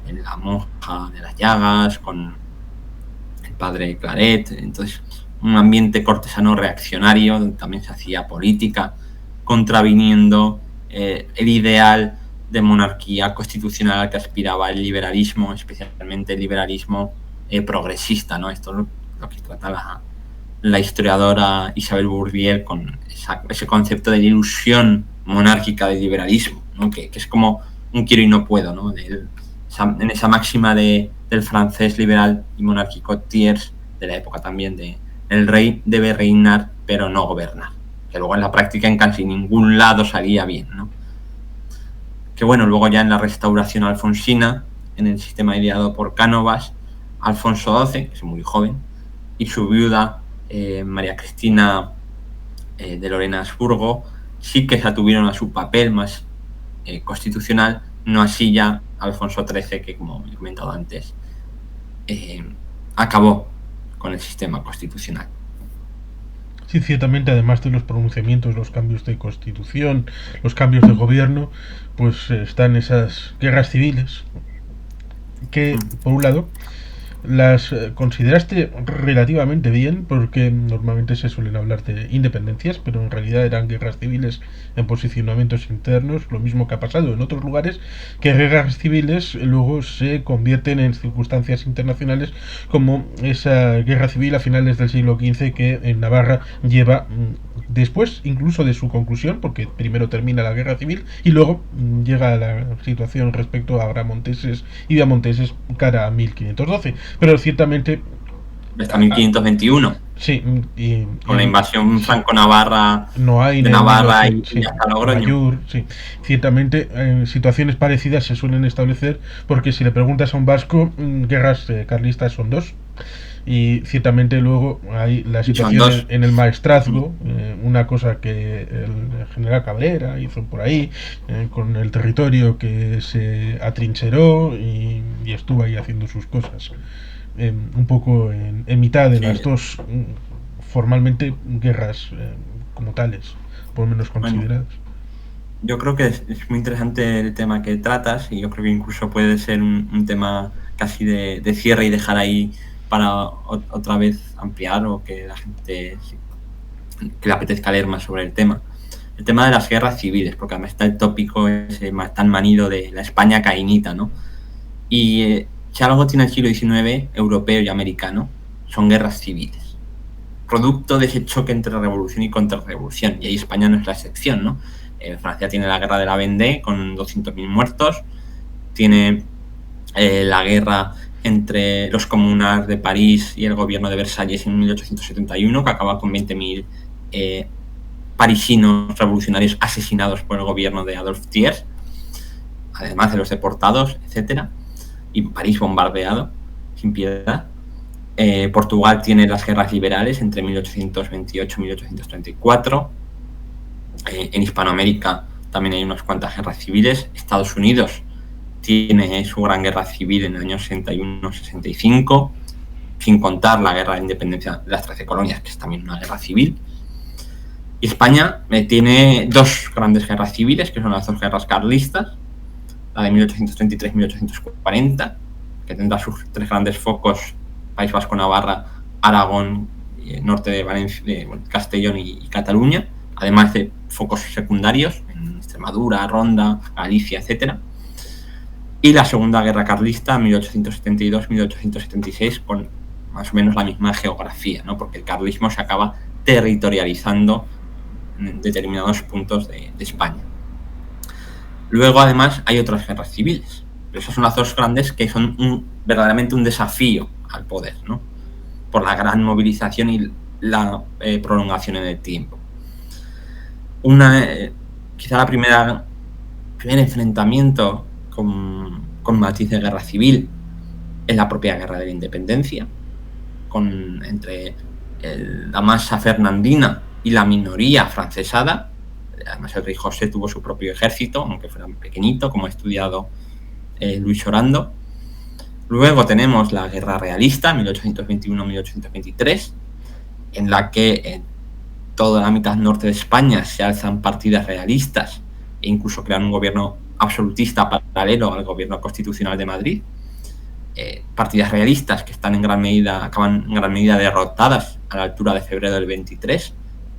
la monja de las Llagas, con el padre Claret. Entonces, un ambiente cortesano reaccionario, donde también se hacía política, contraviniendo el ideal de monarquía constitucional al que aspiraba el liberalismo, especialmente el liberalismo progresista, ¿no? Esto es lo que trata la historiadora Isabel Bourdieu con ese concepto de ilusión monárquica del liberalismo, ¿no? Que es como un quiero y no puedo, ¿no? En esa máxima del francés liberal y monárquico Thiers, de la época también de el rey debe reinar pero no gobernar, que luego en la práctica en casi ningún lado salía bien, ¿no? Que bueno, luego ya en la restauración alfonsina, en el sistema ideado por Cánovas, Alfonso XII, que es muy joven, y su viuda María Cristina de Lorena Habsburgo, sí que se atuvieron a su papel más constitucional, no así ya Alfonso XIII, que como he comentado antes, acabó con el sistema constitucional. Sí, ciertamente, además de los pronunciamientos, los cambios de constitución, los cambios de gobierno, pues están esas guerras civiles que, por un lado, las consideraste relativamente bien, porque normalmente se suelen hablar de independencias, pero en realidad eran guerras civiles en posicionamientos internos, lo mismo que ha pasado en otros lugares, que guerras civiles luego se convierten en circunstancias internacionales, como esa guerra civil a finales del siglo XV que en Navarra lleva después incluso de su conclusión, porque primero termina la guerra civil y luego llega a la situación respecto a Agramonteses y Viamonteses cara a 1512. Pero ciertamente hasta 1521. Sí, con la invasión franco-navarra no hay de Navarra y sí, hasta Logroño. Mayur, sí. Ciertamente, situaciones parecidas se suelen establecer, porque si le preguntas a un vasco, guerras carlistas son dos. Y ciertamente luego hay la situación en el maestrazgo, una cosa que el general Cabrera hizo por ahí, con el territorio que se atrincheró y estuvo ahí haciendo sus cosas. Un poco en mitad de las dos formalmente guerras como tales, por lo menos consideradas. Bueno, yo creo que es muy interesante el tema que tratas, y yo creo que incluso puede ser un tema casi de cierre y dejar ahí para otra vez ampliar, o que la gente que le apetezca leer más sobre el tema. El tema de las guerras civiles, porque además está el tópico ese tan manido de la España cainita, ¿no? Y si algo tiene el siglo XIX, europeo y americano, son guerras civiles, producto de ese choque entre revolución y contrarrevolución, y ahí España no es la excepción, ¿no? Francia tiene la guerra de la Vendée con 200.000 muertos, tiene la guerra entre los comunas de París y el gobierno de Versalles en 1871, que acaba con 20.000 parisinos revolucionarios asesinados por el gobierno de Adolphe Thiers, además de los deportados, etcétera, y París bombardeado sin piedad. Portugal tiene las guerras liberales entre 1828 y 1834. En Hispanoamérica también hay unas cuantas guerras civiles. Estados Unidos tiene su gran guerra civil en el año 61-65, sin contar la guerra de independencia de las 13 colonias, que es también una guerra civil. Y España tiene dos grandes guerras civiles, que son las dos guerras carlistas, la de 1833-1840, que tendrá sus tres grandes focos País Vasco, Navarra, Aragón, norte de Valencia, Castellón y Cataluña, además de focos secundarios en Extremadura, Ronda, Galicia, etcétera. Y la Segunda Guerra Carlista, 1872-1876, con más o menos la misma geografía, ¿no? Porque el carlismo se acaba territorializando en determinados puntos de España. Luego, además, hay otras guerras civiles. Esas son las dos grandes que son verdaderamente un desafío al poder, ¿no? Por la gran movilización y la prolongación en el tiempo. Quizá el primer enfrentamiento con matiz de guerra civil en la propia Guerra de la Independencia, entre la masa fernandina y la minoría francesada. Además, el rey José tuvo su propio ejército, aunque fuera pequeñito, como ha estudiado Luis Orando. Luego tenemos la Guerra Realista, 1821-1823, en la que en toda la mitad norte de España se alzan partidas realistas e incluso crean un gobierno absolutista paralelo al gobierno constitucional de Madrid. Partidas realistas que acaban en gran medida derrotadas a la altura de febrero del 23,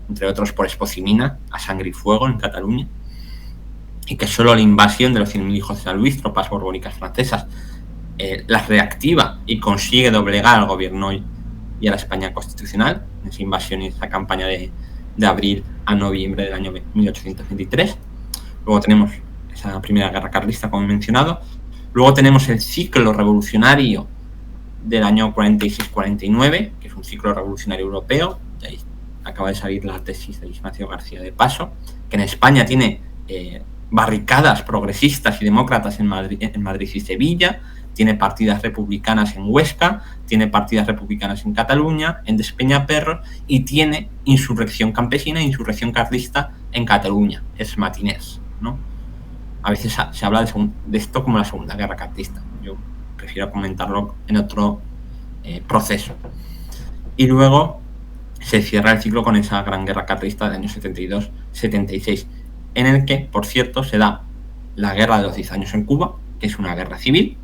entre otros por Espocimina, a sangre y fuego en Cataluña, y que solo la invasión de los 100.000 hijos de San Luis, tropas borbónicas francesas, las reactiva y consigue doblegar al gobierno y a la España constitucional, en esa invasión y esa campaña de abril a noviembre del año 1823. Luego tenemos esa primera guerra carlista, como he mencionado. Luego tenemos el ciclo revolucionario del año 46-49, que es un ciclo revolucionario europeo. Y ahí acaba de salir la tesis de Ignacio García de Paso, que en España tiene barricadas progresistas y demócratas en Madrid y Sevilla, tiene partidas republicanas en Huesca, tiene partidas republicanas en Cataluña, en Despeñaperros, y tiene insurrección campesina e insurrección carlista en Cataluña, es Matiners, ¿no? A veces se habla de esto como la Segunda Guerra Carlista. Yo prefiero comentarlo en otro proceso. Y luego se cierra el ciclo con esa gran guerra carlista del año 72-76, en el que, por cierto, se da la Guerra de los 10 años en Cuba, que es una guerra civil,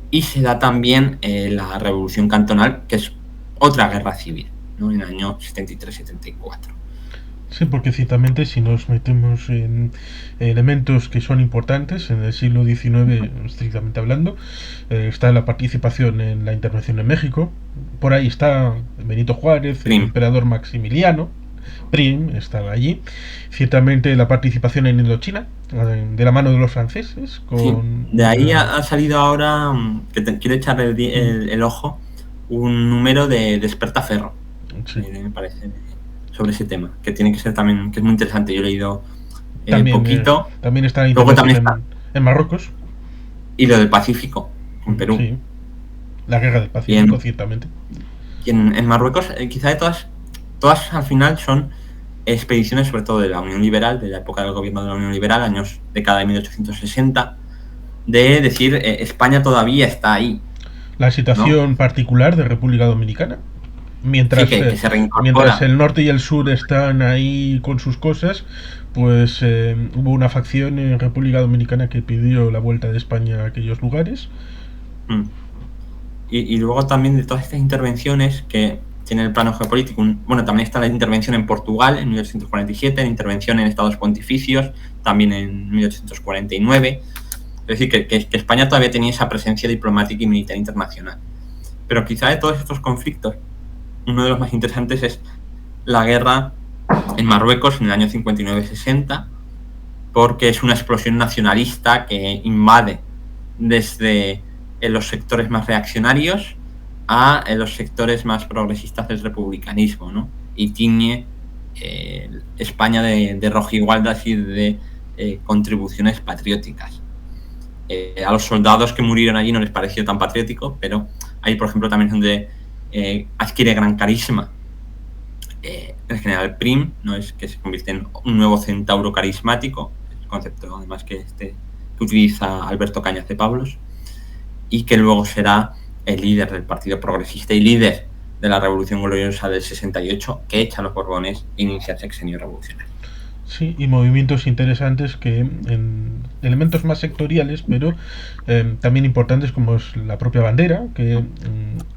y se da también la Revolución Cantonal, que es otra guerra civil, ¿no? En el año 73-74. Sí, porque ciertamente si nos metemos en elementos que son importantes en el siglo XIX, estrictamente hablando, está la participación en la intervención en México. Por ahí está Benito Juárez, el emperador Maximiliano, Prim estaba allí. Ciertamente la participación en Indochina, de la mano de los franceses. Sí, de ahí ha salido ahora, que quiero echar el ojo, un número de Despertaferro, sí, me parece, sobre ese tema, que tiene que ser también, que es muy interesante. Yo he leído también, poquito. También está en Marruecos. Y lo del Pacífico, en Perú. Sí, la guerra del Pacífico, ciertamente. Y en Marruecos, quizá de todas al final son expediciones, sobre todo de la Unión Liberal, de la época del gobierno de la Unión Liberal, década de 1860, de decir, España todavía está ahí. La situación, ¿no?, particular de República Dominicana. Mientras, sí, que se mientras el norte y el sur están ahí con sus cosas, pues hubo una facción en República Dominicana que pidió la vuelta de España a aquellos lugares. Y luego también de todas estas intervenciones que tiene el plano geopolítico, también está la intervención en Portugal en 1847, la intervención en Estados Pontificios también en 1849. Es decir, que España todavía tenía esa presencia diplomática y militar internacional. Pero quizá de todos estos conflictos, uno de los más interesantes es la guerra en Marruecos en el año 59-60, porque es una explosión nacionalista que invade desde los sectores más reaccionarios a los sectores más progresistas del republicanismo, ¿no? Y tiñe España de rojigualdas y de contribuciones patrióticas. A los soldados que murieron allí no les pareció tan patriótico, pero ahí, por ejemplo, también es donde adquiere gran carisma el general Prim, ¿no? Es que se convierte en un nuevo centauro carismático, el concepto además que utiliza Alberto Cañas de Pablos, y que luego será el líder del Partido Progresista y líder de la Revolución Gloriosa del 68, que echa a los Borbones e inicia el sexenio revolucionario. Sí, y movimientos interesantes que en elementos más sectoriales, pero también importantes como es la propia bandera, que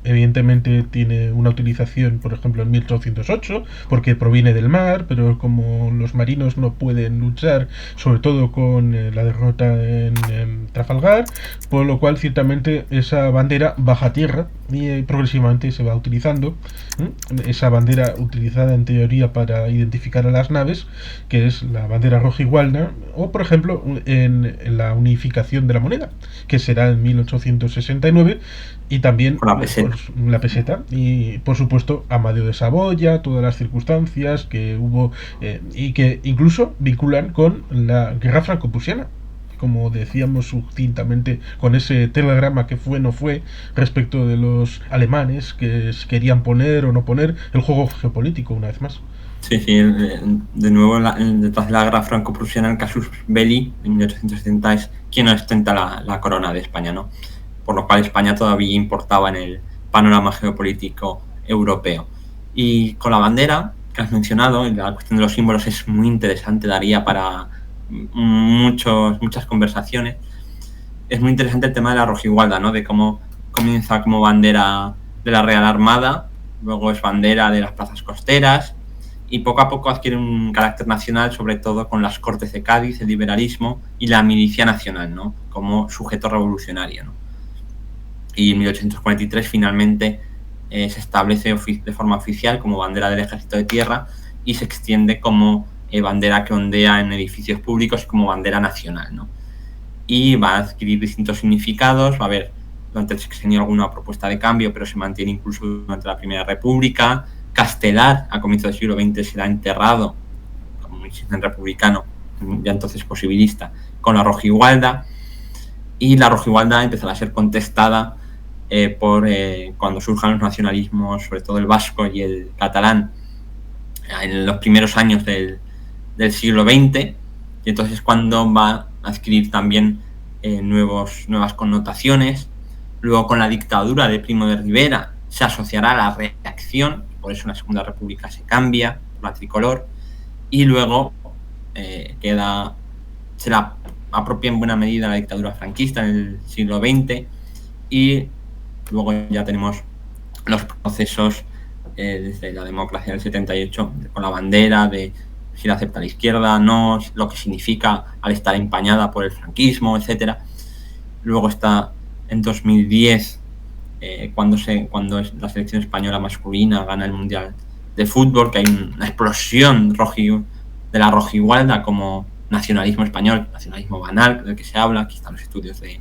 evidentemente tiene una utilización, por ejemplo, en 1808, porque proviene del mar, pero como los marinos no pueden luchar, sobre todo con la derrota en Trafalgar, por lo cual ciertamente esa bandera baja a tierra y progresivamente se va utilizando. Esa bandera utilizada en teoría para identificar a las naves, que es la bandera roja igualda, o por ejemplo en la unificación de la moneda, que será en 1869, y también con la pues, peseta. la peseta, y por supuesto Amadeo de Saboya, todas las circunstancias que hubo y que incluso vinculan con la guerra franco-prusiana, como decíamos sucintamente con ese telegrama que fue no fue respecto de los alemanes que querían poner o no poner el juego geopolítico una vez más. Sí, sí, de nuevo detrás de la guerra franco-prusiana, el casus belli en 1870 es quien ostenta la corona de España, ¿no? Por lo cual España todavía importaba en el panorama geopolítico europeo. Y con la bandera que has mencionado, la cuestión de los símbolos es muy interesante, daría para muchas conversaciones. Es muy interesante el tema de la rojigualda, ¿no? De cómo comienza como bandera de la Real Armada, luego es bandera de las plazas costeras, y poco a poco adquiere un carácter nacional, sobre todo con las Cortes de Cádiz, el liberalismo y la milicia nacional, ¿no? Como sujeto revolucionario, ¿no? Y en 1843 finalmente se establece de forma oficial como bandera del Ejército de Tierra y se extiende como bandera que ondea en edificios públicos y como bandera nacional, ¿no? Y va a adquirir distintos significados, va a haber durante el sexenio alguna propuesta de cambio, pero se mantiene incluso durante la Primera República. Castelar, a comienzos del siglo XX, será enterrado como un sistema republicano, ya entonces posibilista, con la rojigualda, y la rojigualda empezará a ser contestada cuando surjan los nacionalismos, sobre todo el vasco y el catalán, en los primeros años del siglo XX, y entonces cuando va a adquirir también nuevas connotaciones. Luego, con la dictadura de Primo de Rivera, se asociará a la reacción, por eso en la Segunda República se cambia por la tricolor, y luego se la apropia en buena medida la dictadura franquista en el siglo XX, y luego ya tenemos los procesos desde la democracia del 78, con la bandera de si la acepta la izquierda, no, lo que significa al estar empañada por el franquismo, etcétera. Luego está en 2010, cuando la selección española masculina gana el Mundial de Fútbol, que hay una explosión de la rojigualda como nacionalismo español, nacionalismo banal, del que se habla. Aquí están los estudios de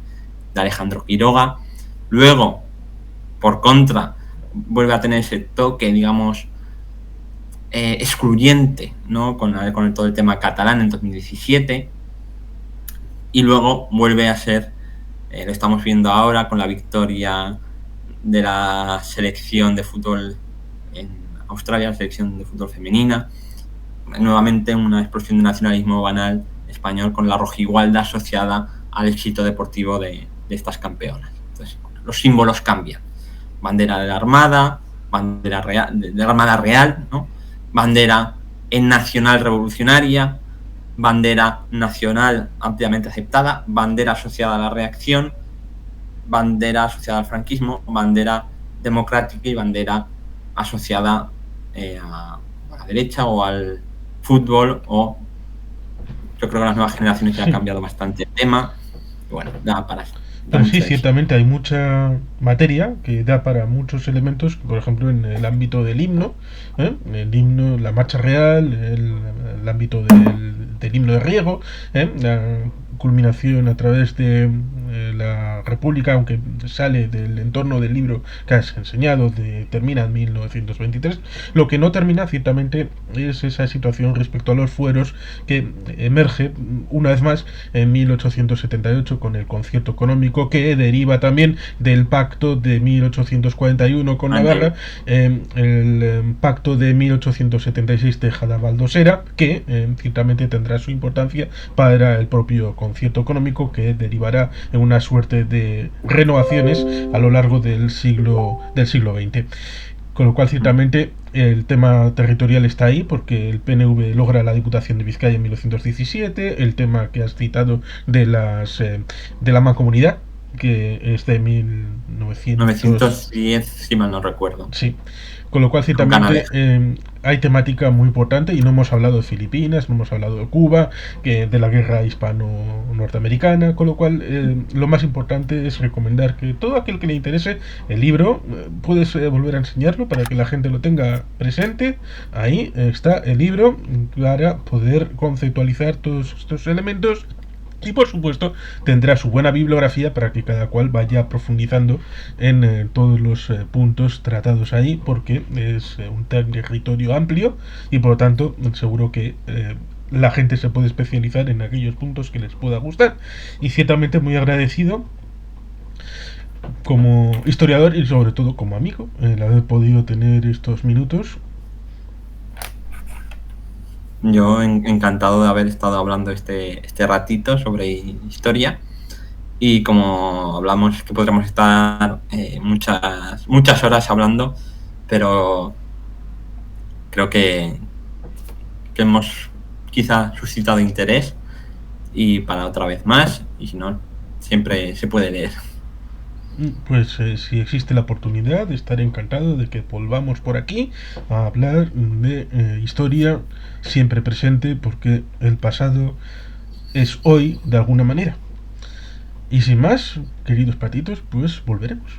Alejandro Quiroga. Luego, por contra, vuelve a tener ese toque, digamos, excluyente, ¿no? Con todo el tema catalán en 2017, y luego vuelve a ser, lo estamos viendo ahora con la victoria de la selección de fútbol en Australia, la selección de fútbol femenina, nuevamente una explosión de nacionalismo banal español con la rojigualda asociada al éxito deportivo de estas campeonas. Entonces, los símbolos cambian. Bandera de la Armada, bandera real, de la Armada Real, ¿no? Bandera nacional revolucionaria, bandera nacional ampliamente aceptada, bandera asociada a la reacción, bandera asociada al franquismo, bandera democrática y bandera asociada a la derecha o al fútbol, o yo creo que las nuevas generaciones ya han cambiado bastante el tema. Y bueno, da para eso. Pero sí, ciertamente hay mucha materia que da para muchos elementos, por ejemplo en el ámbito del himno, el himno, la marcha real, el ámbito del himno de riego, la culminación a través de la República, aunque sale del entorno del libro que has enseñado, termina en 1923. Lo que no termina ciertamente es esa situación respecto a los fueros que emerge una vez más en 1878 con el concierto económico, que deriva también del pacto de 1841 con Navarra, el pacto de 1876 de Jada-Valdosera, que ciertamente tendrá su importancia para el propio concierto económico, que derivará en una suerte de renovaciones a lo largo del siglo XX. Con lo cual, ciertamente, el tema territorial está ahí, porque el PNV logra la Diputación de Vizcaya en 1917, el tema que has citado de la mancomunidad, que es de 1900. 910, si mal no recuerdo, Sí, con lo cual con ciertamente Canalejas. hay temática muy importante y no hemos hablado de Filipinas, no hemos hablado de Cuba, que de la guerra hispano-norteamericana, con lo cual lo más importante es recomendar que todo aquel que le interese el libro, puedes volver a enseñarlo para que la gente lo tenga presente. Ahí está el libro para poder conceptualizar todos estos elementos y por supuesto tendrá su buena bibliografía para que cada cual vaya profundizando en todos los puntos tratados ahí, porque es un territorio amplio y por lo tanto seguro que la gente se puede especializar en aquellos puntos que les pueda gustar. Y ciertamente muy agradecido como historiador y sobre todo como amigo el haber podido tener estos minutos. Yo encantado de haber estado hablando este ratito sobre historia. Y como hablamos que podríamos estar muchas horas hablando, pero creo que hemos quizá suscitado interés y para otra vez más, y si no, siempre se puede leer. Pues si existe la oportunidad, estaré encantado de que volvamos por aquí a hablar de historia, siempre presente, porque el pasado es hoy de alguna manera. Y sin más, queridos patitos, pues volveremos.